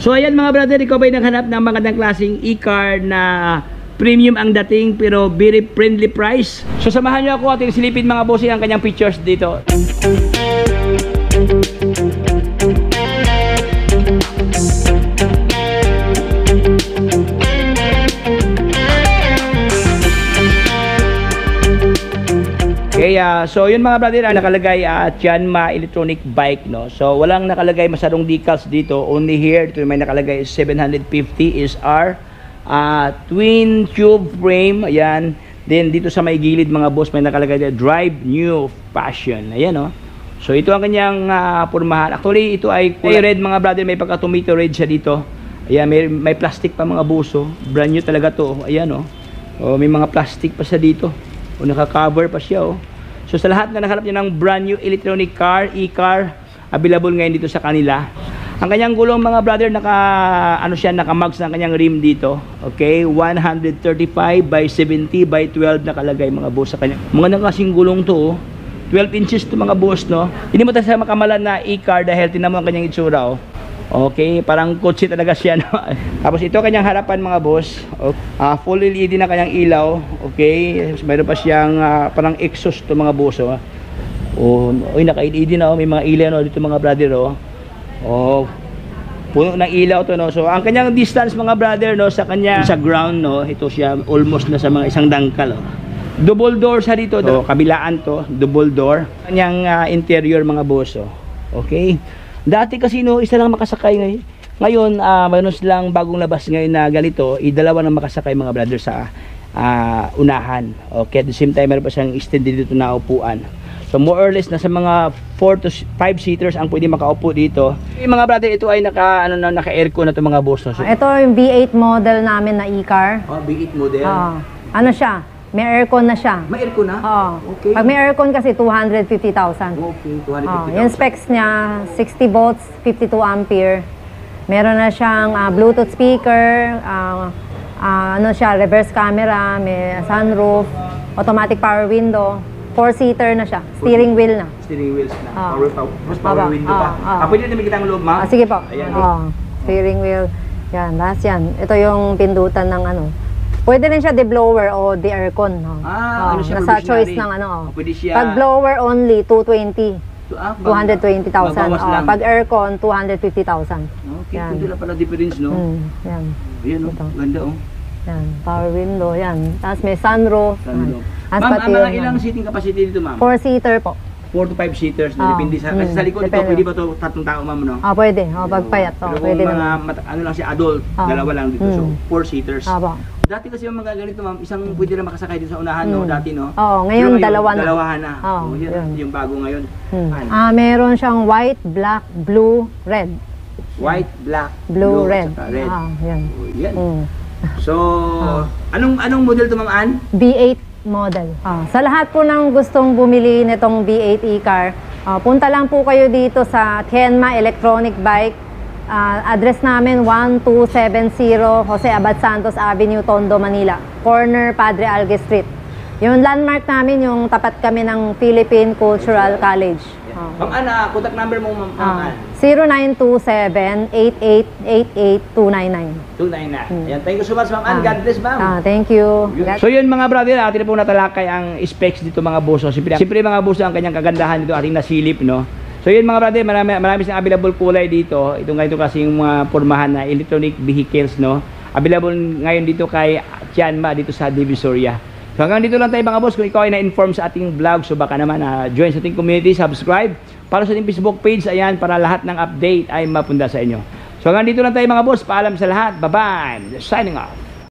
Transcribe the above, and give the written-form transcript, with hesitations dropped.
So ayan mga brother, ikaw ba'y naghanap ng magandang klaseng e-car na premium ang dating pero very friendly price? So samahan nyo ako ating silipin mga bossing ang kanyang features dito. Okay, so yun mga brother, nakalagay Tianma electronic bike, no. So walang nakalagay masyadong decals dito, only here ito may nakalagay 750 SR, twin tube frame, ayan. Then dito sa may gilid mga boss may nakalagay drive new passion, ayan, no. So ito ang kanyang pormahan. Actually ito ay kulay red mga brother, may pagka tomato red siya dito. Ayan, may plastic pa mga boss, oh. Brand new talaga to, ayan, oh. Oh, may mga plastic pa siya dito. O naka-cover pa siya, oh. So sa lahat na nakahanap niyo ng brand new electronic car, e-car, available ngayon dito sa kanila. Ang kanyang gulong mga brother, naka-mags ng kanyang rim dito. Okay, 135 by 70 by 12 nakalagay mga boss sa kanya. Mga nakasing gulong to, oh. 12 inches to mga boss, no. Hindi mo tayo makamalan na e-car dahil tinan mo ang kanyang itsura, oh. Okay, parang kotse talaga siya, no? Tapos ito kanyang harapan mga boss, full LED na kanyang ilaw. Okay, mayroon pa siyang parang exhaust to mga boss, oh. Oy, naka-LED na, oh. May mga ilaw, no, dito mga brother, oh. Oh, puno ng ilaw to, no. So ang kanyang distance mga brother, no, sa kanya sa ground, no, ito siya almost na sa mga isang dangkal, oh. Double door siya dito, no? Kabilaan to, double door. Kanyang interior mga boss, oh. Okay. Dati kasi no, isa lang makasakay ngayon. Ngayon, mayroon silang bagong labas ngayon na ganito, dalawa na makasakay mga brother sa unahan. Okay, at the same time meron pa siyang extended dito na upuan. So more or less nasa mga 4 to 5 seaters ang pwede makaupo dito. Yung mga brother, ito ay naka-aircon na to mga boss, no? So, ito yung V8 model namin na e-car. Oh, V8 model. Ano siya? May aircon na siya. May aircon na? Okay. Pag may aircon kasi 250,000. Okay, 250,000. Yung specs niya, 60 volts, 52 ampere. Meron na siyang Bluetooth speaker, reverse camera, may sunroof, automatic power window, 4-seater na siya, steering wheel na. Steering wheels na. Power window pa. Pwede na may kitang loob, ma? Sige po. Ayan. Steering wheel. Yan, that's yan. Ito yung pindutan ng ano. Pwede rin siya de-blower o de-aircon. Ano siya, nasa choice ng ano. Pwede siya. Pag blower only, 220. 220,000. Pag aircon, 250,000. Okay, pwede na pala difference, no? Yan. Ayan, no? Ganda, oh. Yan, power window, yan. Tapos may sunroof. Ma'am, mga ilang seating capacity dito, ma'am? 4-seater po. 4 to 5 seaters, depende sa, kasi sa likod ito, pwede ba ito 3 tao, ma'am, no? Pwede. Pagpayat to. Pero Pwede kung ano lang siya, adult, dalawa lang dito, so 4 seaters. Dati kasi yung mga ganito, ma'am, isang pwede na makasakay dito sa unahan, no? Dati, no? Ngayon dalawa na. Dalawahan na. Yan, yung bago ngayon. Meron siyang white, black, blue, red. White, black, blue, red. Red. Yan. Yan. So, anong model to, ma'am Ann? V8 model. Sa lahat po ng gustong bumili nitong V8 e-car, punta lang po kayo dito sa Tianma Electronic Bike. Address namin 1270 Jose Abad Santos Avenue, Tondo, Manila. Corner Padre Algue Street. Yung landmark namin, yung tapat kami ng Philippine Cultural College. Ma'am Ann, contact number mo, ma'am Ann? 0927-8888-299. Yan, thank you so much, ma'am Ann. God bless, ma'am. Thank you. So yun mga brother, atin na po natalakay ang specs dito mga boss. Siyempre mga boss, ang kanyang kagandahan dito ating nasilip, no? So yun mga brother, marami siyang available kulay dito. Ito nga ito kasing mga pormahan na electronic vehicles, no? Available ngayon dito kay Tianma dito sa Divisoria. So hanggang dito lang tayo mga boss. Kung ikaw ay na-inform sa ating vlog, so baka naman join sa ating community, subscribe. Para sa ating Facebook page, ayan, para lahat ng update ay mapunda sa inyo. So hanggang dito lang tayo mga boss. Paalam sa lahat. Bye-bye. Signing off.